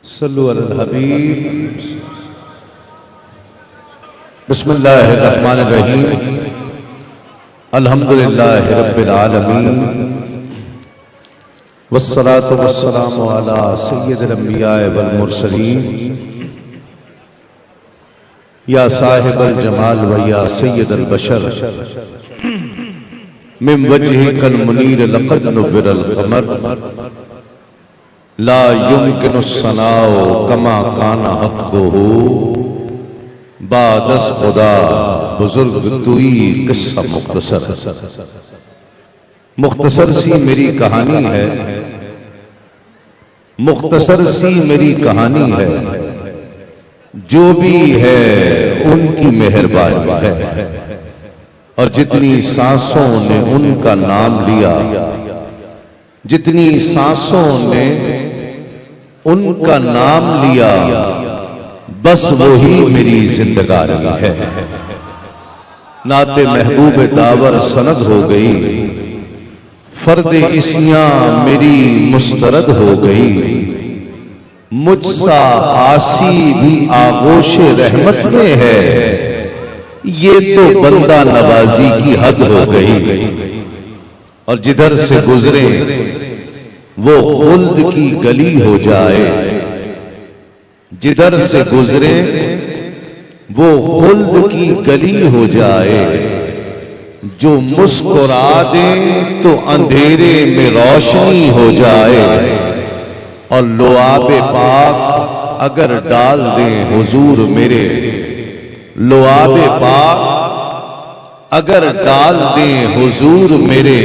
सल्लु अलल हबीब। बिस्मिल्लाहिर्रहमानिर्रहीम। अल्हम्दुलिल्लाहि रब्बिल आलमीन। वस्सलातु वस्सलामु अला सय्यिदिल अंबिया वल मुरसलीन। या साहिबल जमाल व या सय्यिदल बशर मिन वजहिकल मुनीर लक़द नुव्विरल क़मर ला युमकिनु सनाओ कमा काना हक़्क़ुहु बादस खुदा बुजुर्ग तुई किस्सा मुख्तसर सी मेरी कहानी है, मुख्तसर सी मेरी कहानी है, जो भी है उनकी मेहरबानी है। और जितनी सांसों ने उनका नाम लिया, जितनी सांसों ने उनका नाम लिया, बस वही मेरी जिंदगानी है। नाते महबूब दावर सनद हो गई, फर्दे इसियां मेरी मुस्तरद हो गई। मुझसा आसी भी आगोश रहमत में है, ये तो बंदा नवाजी की हद हो गई। और जिधर से गुजरे वो खुल्द की गली हो जाए, जिधर से गुजरे वो खुल्द की गली हो जाए। जो मुस्कुरा दे तो अंधेरे में रोशनी हो जाए। और लुआबे पाक अगर डाल दें हुजूर मेरे, लुआबे पाक अगर डाल दें हुजूर मेरे,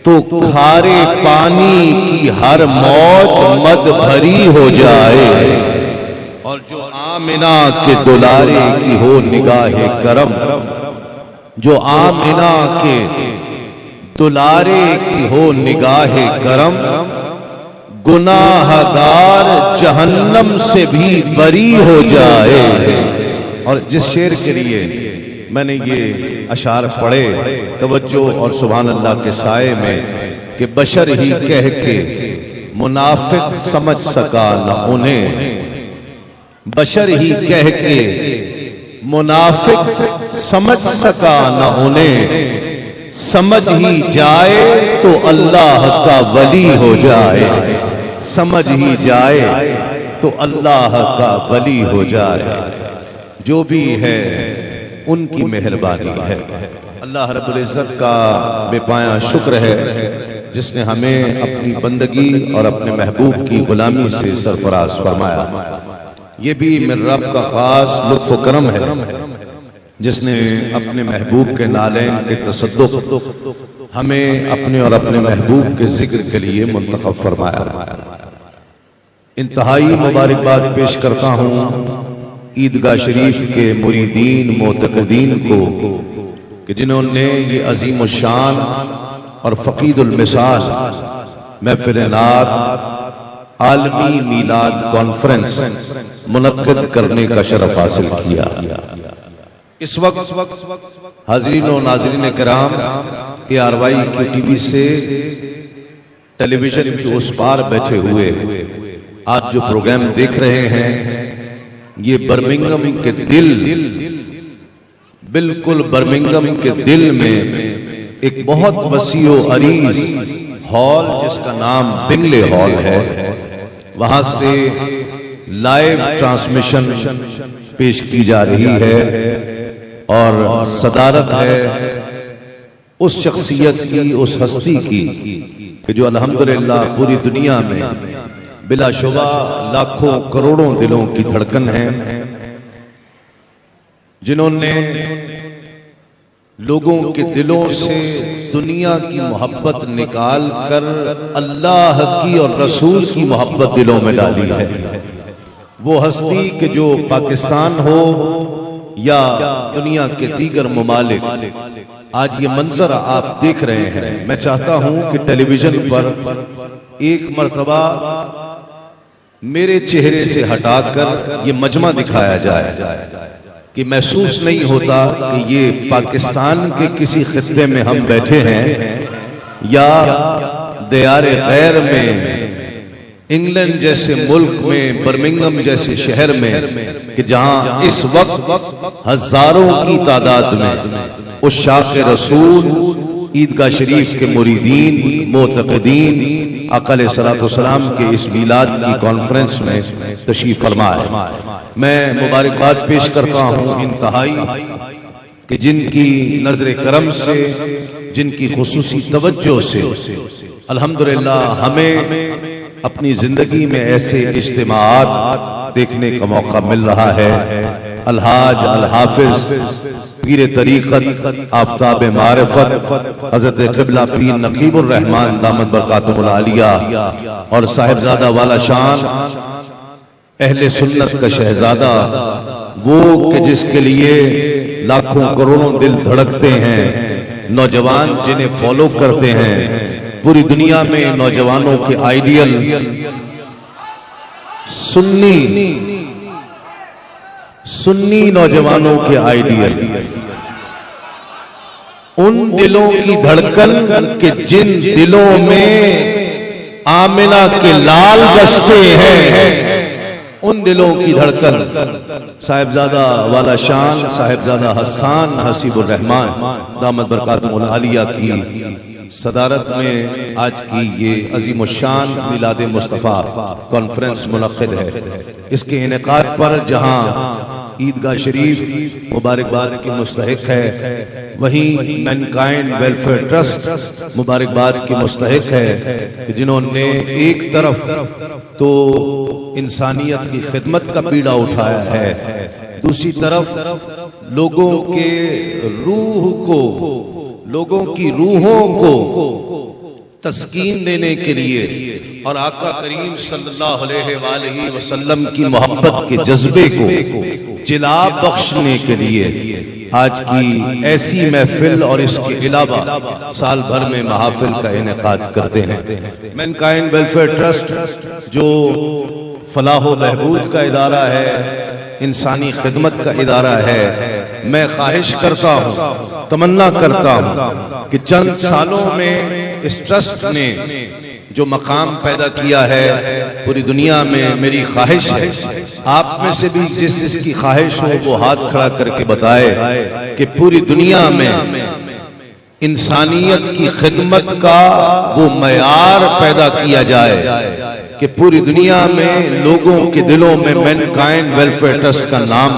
तो खारे पानी की हर मौज मद भरी हो जाए। और जो आमिना के दुलारे की हो निगाहे करम, जो आमिना के दुलारे की हो निगाहे करम, गुनाहगार जहन्नम से भी बरी हो जाए। और जिस शेर के लिए मैंने ये अशार पढ़े, तवज्जो और सुभान अल्लाह के साए में, कि बशर ही कह के मुनाफिक समझ सका न उन्हें, बशर ही कह के मुनाफिक समझ सका न उन्हें। समझ ही जाए तो अल्लाह का वली हो जाए, समझ ही जाए तो अल्लाह का वली हो जाए। जो भी है उनकी मेहरबानी है। अल्लाह रब्बुल इज्जत का बेपाया शुक्र है जिसने हमें अपनी बंदगी और अपने महबूब की गुलामी से सरफराज फरमाया। ये भी मेरे रब का खास लुत्फ करम है जिसने अपने महबूब के नालैन के तसद्दुक़ हमें अपने और अपने महबूब के जिक्र के लिए मुंतखब फरमाया। इंतहाई मुबारकबाद पेश करता हूँ ईदगाह शरीफ के मुरीदीन मोतकदीन को कि जिन्होंने ये अजीम शान और फ़क़ीदुल मिसाल महफ़िल नात आलमी मीलाद कॉन्फ्रेंस मुनक्किद करने का शरफ हासिल किया। इस वक्त हाज़रीन और नाज़रीन किराम ARY QTV से टेलीविजन के उस पार बैठे हुए आज जो प्रोग्राम देख रहे हैं, ये बर्मिंघम के दिल, बिल्कुल बर्मिंघम के दिल में एक बहुत वसीओ अरीज हॉल जिसका नाम बिंगले हॉल है, वहां से लाइव ट्रांसमिशन पेश की जा रही है। और सदारत है उस शख्सियत की, उस हस्ती की कि जो अल्हम्दुलिल्लाह पूरी दुनिया में बिलाशुबा लाखों करोड़ों दिलों की धड़कन है, जिन्होंने लोगों के दिलों से दुनिया की मोहब्बत निकाल कर अल्लाह की और रसूल की मोहब्बत दिलों में डाली है। वो हस्ती कि जो पाकिस्तान हो या दुनिया के दीगर ममालिक, आज ये मंजर आप देख रहे हैं। मैं चाहता हूं कि टेलीविजन पर एक मर्तबा मेरे चेहरे से हटाकर ये मजमा दिखाया जाए कि महसूस नहीं होता कि ये पाकिस्तान के किसी खित्ते में हम बैठे हैं या दियारे गैर में इंग्लैंड जैसे मुल्क में, बर्मिंघम जैसे शहर में, कि जहां इस वक्त हजारों की तादाद में उस शाख रसूल ईदगाह शरीफ के मुरीदीन, मोतक़दीन आका अलैहिस्सलाम के इस मीलाद की कॉन्फ्रेंस में तशरीफ फरमा है। मैं मुबारकबाद पेश करता हूँ इंतहाई कि जिनकी नजर करम से, जिनकी खुसूसी तवज्जो से अल्हम्दुलिल्लाह हमें अपनी जिंदगी में ऐसे इज्तिमाआत देखने का मौका मिल रहा है। अलहाज अल हाफिज पीर तरीक़त आफ्ताब मारिफत हज़रत क़िबला पीर नकीबुर रहमान दामत बरकातुहुल आलिया और साहिबजादा वाला शान अहले सुन्नत का शहजादा, वो कि जिसके लिए लाखों करोड़ों दिल धड़कते हैं, नौजवान जिन्हें फॉलो करते हैं, पूरी दुनिया में नौजवानों के आइडियल सुन्नी नौजवानों के आइडियल, उन दिलों की धड़कन के जिन दिलों में आमिना के लाल बसते हैं, उन दिलों की धड़कन साहिबजादा वाला शान साहिबजादा हसन हसीबुर रहमान दामत बरकातुहुल आलिया की सदारत में आज की ये अजीम शान मिलाद मुस्तफ़ा कॉन्फ्रेंस मुनक़्क़िद है। इसके इनेकाद पर जहां ईदगाह शरीफ मुबारकबाद की मुस्तहिक है, वहीं मैनकाइंड वेलफेयर ट्रस्ट मुबारकबाद की मुस्तहिक है कि जिन्होंने एक तरफ तो इंसानियत की खिदमत का बीड़ा उठाया है, दूसरी तरफ लोगों के रूह को, लोगों की रूहों को तस्कीन देने के लिए और आका करीम सल्लल्लाहु अलैहि वसल्लम की मोहब्बत के जज्बे को जिला बख्शने के लिए आज की ऐसी महफिल और इसके अलावा साल भर में महफिल का इनेकाद करते हैं। मैनकाइंड वेलफेयर ट्रस्ट जो फलाह व बहबूद का इदारा है, इंसानी खिदमत का इदारा है, मैं ख्वाहिश करता हूँ, तमन्ना करता हूँ कि चंद सालों में इस ट्रस्ट ने जो मकाम पैदा किया है पूरी दुनिया में, मेरी ख्वाहिश है आप में से भी जिसकी ख्वाहिश हो वो हाथ खड़ा करके बताए कि पूरी दुनिया में इंसानियत की खिदमत का वो मयार पैदा किया जाए कि पूरी दुनिया में लोगों के दिलों में मैनकाइंड वेलफेयर ट्रस्ट का नाम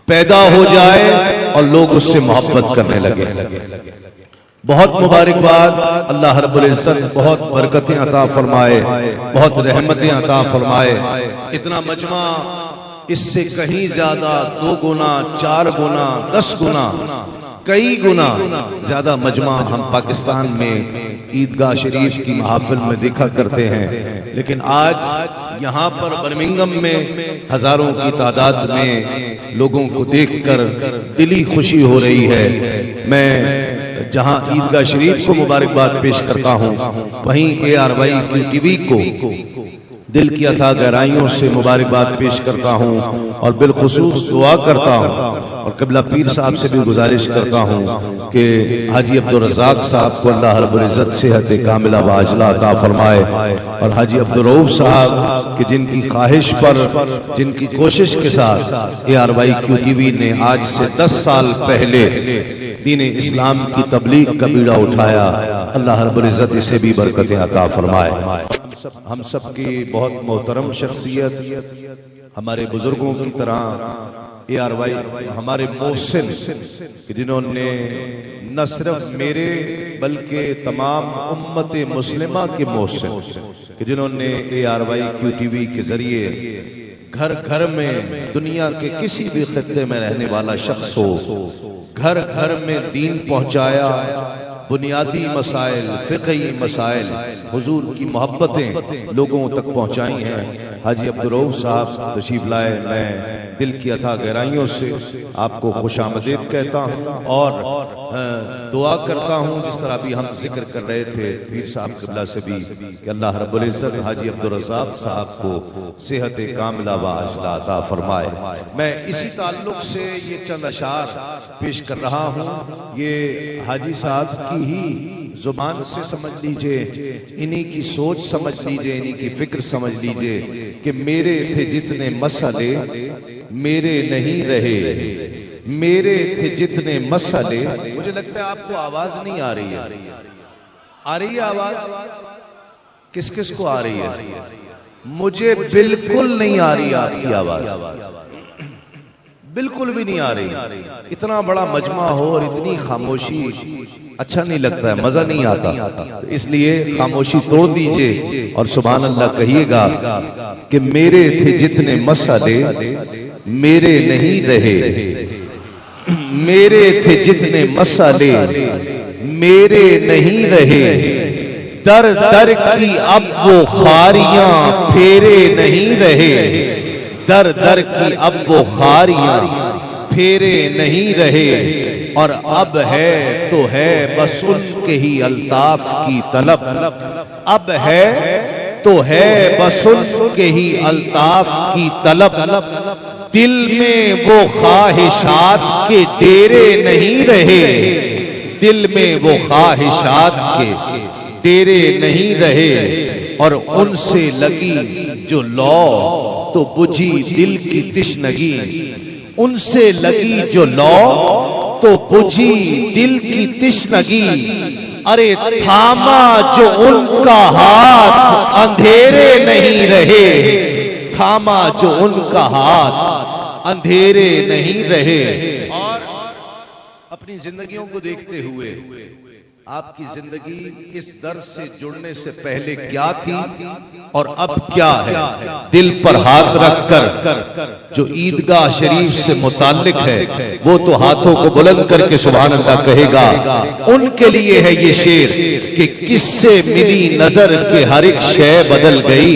पैदा हो जाए और लोग उससे मोहब्बत करने लगे। बहुत मुबारकबाद, अल्लाह रब्बुल इज्जत बहुत बरकतें अता फरमाए, बहुत रहमतें अता फरमाए। इतना मजमा, इससे कहीं ज्यादा 2 गुना 4 गुना 10 गुना कई गुना ज्यादा मजमा हम पाकिस्तान में ईदगाह शरीफ की महफिल में देखा करते हैं, लेकिन आज यहाँ पर बर्मिंघम में हजारों की तादाद में लोगों को देखकर दिली खुशी हो रही है। मैं जहाँ ईदगाह शरीफ को मुबारकबाद पेश करता हूँ, वहीं ARY QTV को दिल की अथा गहराइयों से मुबारकबाद पेश करता हूँ और बिलखुसूस दुआ करता हूँ और क़िबला पीर साहब से भी गुजारिश करता हूँ कि हाजी अब्दुल रज़ाक साहब को अल्लाह रब्बुल इज़्ज़त सेहत कामिला व आजिला अता फरमाए और हाजी अब्दुल रऊफ साहब कि जिनकी ख्वाहिश पर, जिनकी कोशिश के साथ ARY QTV ने आज से 10 साल पहले दीन इस्लाम की तबलीग का बीड़ा उठाया, अल्लाह रब्बुल इज़्ज़त इसे भी बरकतें अता फरमाए। हम सब की बहुत मोहतरम शख्सियत, हमारे बुजुर्गों की तरह ARY हमारे मोहसिन जिन्होंने न सिर्फ मेरे बल्कि तमाम उम्मत मुस्लिमा के मोहसिन जिन्होंने ARY QTV के जरिए घर घर में दुनिया के किसी भी खित्ते में रहने वाला शख्स हो, घर घर में दीन पहुंचाया, बुनियादी मसाइल, फ़िक़ही मसाइल, हुजूर की मोहब्बतें लोगों तक पहुंचाई हैं। हाजी अब्दुल रऊफ साहब तशरीफ लाए, मैं दिल की अथा गहराइयों से आपको खुशामदीद कहता हूँ और दुआ करता हूँ, जिस तरह भी हम जिक्र कर रहे थे पीर साहब क़िबला से भी, कि अल्लाह रब्बुल इज़्ज़त हाजी अब्दुल रज़ाक साहब को सेहत कामिला व आजिला अता फरमाए। मैं इसी ताल्लुक से ये चंद अशार पेश कर रहा हूँ। ये हाजी साहब की ही जुबान से समझ लीजिए, इन्हीं की सोच समझ लीजिए, इन्हीं की फिक्र समझ लीजिए कि मेरे थे जितने मसले मेरे नहीं रहे, मेरे थे जितने मसले। मुझे लगता है आपको आवाज नहीं आ रही है, आ रही है आवाज? किस किस को आ रही है? मुझे बिल्कुल नहीं आ रही आपकी आवाज, बिल्कुल भी नहीं आ रही। इतना बड़ा मजमा हो और इतनी खामोशी अच्छा नहीं लगता है, मजा नहीं आता। तो इसलिए खामोशी तोड़ दीजिए और सुभान अल्लाह कहिएगा कि मेरे थे जितने मसले मेरे नहीं रहे, मेरे थे जितने मसले मेरे नहीं रहे, दर दर की अब वो खारियां फेरे नहीं रहे, दर दर की अब वो खारियां फेरे नहीं रहे। और अब है तो है बस उनके ही अल्ताफ की तलब, अब है तो है बस उनके ही अल्ताफ की तलब, दिल में वो ख्वाहिशात के डेरे नहीं रहे, दिल में वो ख्वाहिशात के डेरे नहीं रहे। और उनसे लगी जो लौ तो बुझी दिल की तिश्नगी, उनसे लगी जो लौ तो बुझी दिल की तिश्नगी। अरे थामा जो उनका हाथ अंधेरे नहीं रहे, थामा जो उनका हाथ अंधेरे नहीं रहे। और अपनी जिंदगियों को देखते हुए आपकी जिंदगी इस दर्द से जुड़ने से पहले क्या थी और अब क्या है, दिल पर हाथ रखकर जो ईदगाह शरीफ से मुताल्लिक है वो तो हाथों को बुलंद करके सुभान अल्लाह कहेगा। उनके लिए है ये शेर कि किससे मिली नजर के हर एक शय बदल गई,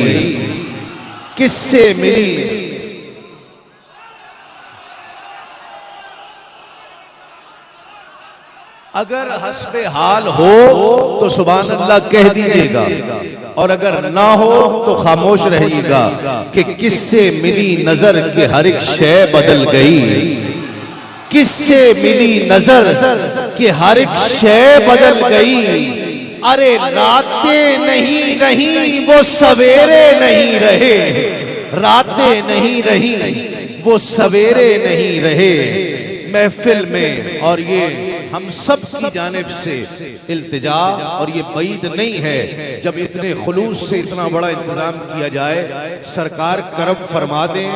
किससे मिली। अगर हस्बे हाल हो तो सुभान अल्लाह कह दीजिएगा, और अगर ना हो तो खामोश रहिएगा कि किससे मिली नजर के हर एक शय बदल गई, किससे मिली नजर के हर एक शय बदल गई। अरे रातें नहीं रही वो सवेरे नहीं रहे, रातें नहीं रही वो सवेरे नहीं रहे। महफिल में और ये हम सब की जानिब से इल्तिजा, और ये बईद नहीं है जब इतने खुलूस से इतना बड़ा इंतजाम किया जाए, सरकार करम फरमा दें,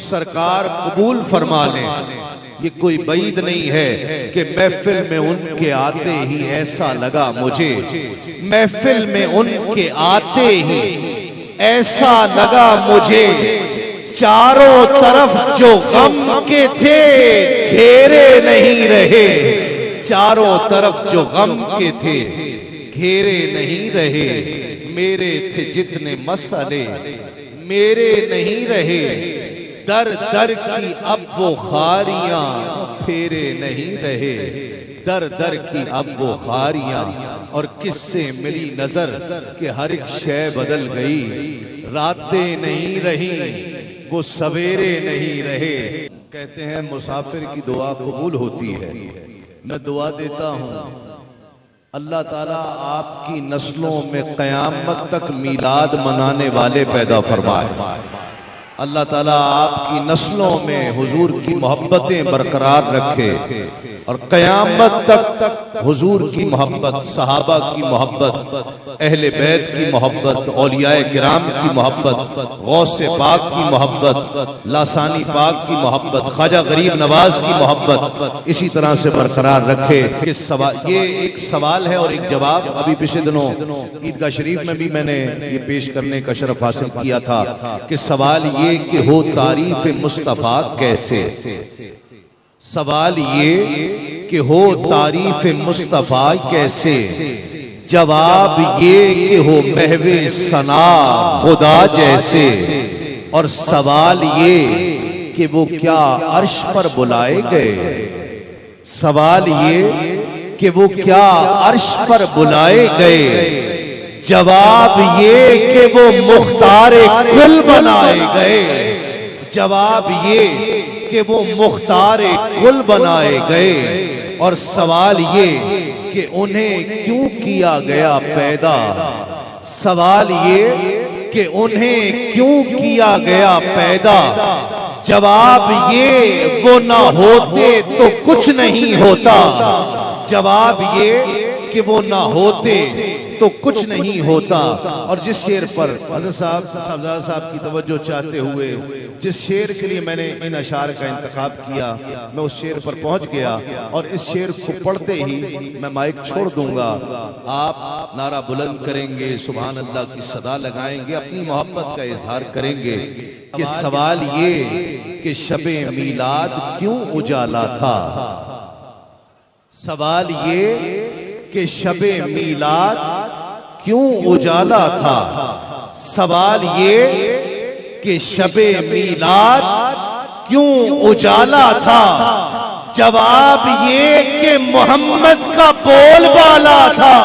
सरकार कबूल फरमा लें। ये कोई बईद नहीं है कि महफिल में उनके आते ही ऐसा लगा मुझे, महफिल में उनके आते ही ऐसा लगा मुझे, चारों तरफ जो गम के थे घेरे नहीं रहे, चारों तरफ जो गम के थे घेरे नहीं रहे। मेरे थे जितने मसले मेरे नहीं रहे, दर दर की अब वो खारियां फेरे नहीं रहे, दर दर की अब वो खारियां। और किससे मिली नजर कि हर एक शय बदल गई, रातें नहीं रही वो सवेरे नहीं रहे। कहते हैं मुसाफिर की दुआ कबूल होती है। मैं दुआ देता हूं अल्लाह ताला आपकी नस्लों में कयामत तक मीलाद मनाने वाले पैदा फरमाए, अल्लाह ताला आपकी नस्लों में हुजूर की मोहब्बतें बरकरार रखे और कयामत तक हुजूर की मोहब्बत, सहाबा की मोहब्बत, अहले बैत की मोहब्बत, औलियाए किराम की मोहब्बत, गौसे पाक की मोहब्बत, लासानी पाक की मोहब्बत, ख्वाजा गरीब नवाज की मोहब्बत इसी तरह से बरकरार रखे। कि ये एक सवाल है और एक जवाब। अभी पिछले दिनों ईदगाह शरीफ में भी मैंने ये पेश करने का शरफ हासिल किया था कि सवाल ये कि हो तारीफ मुस्तफा कैसे, सवाल ये कि हो तारीफ मुस्तफा कैसे, जवाब ये कि हो महवे सना खुदा जैसे। और सवाल ये कि वो क्या अर्श पर बुलाए गए, सवाल ये कि वो क्या अर्श पर बुलाए गए, जवाब ये कि वो मुख्तारे कुल बनाए गए, जवाब ये कि वो मुख्तारे कुल बनाए गए। और सवाल ये कि उन्हें क्यों किया गया पैदा। सवाल ये कि उन्हें क्यों किया गया पैदा। जवाब ये वो ना होते तो कुछ नहीं होता। जवाब ये कि वो ना होते तो कुछ नहीं होता। और जिस शेर पर हज़रत साहबजादा साहब की तवज्जो चाहते हुए जिस शेर के लिए मैंने इन अशार का इंतखाब किया, मैं उस शेर पर पहुंच गया और इस शेर को पढ़ते ही मैं माइक छोड़ दूंगा। आप नारा बुलंद करेंगे, सुभान अल्लाह की सदा लगाएंगे, अपनी मोहब्बत का इजहार करेंगे कि सवाल ये कि शबे मीलाद क्यों उजाला था। सवाल ये कि शबे मीलाद क्यों उजाला था। सवाल ये कि शबे मीलाद क्यों उजाला था। जवाब ये कि मोहम्मद का बोलबाला था।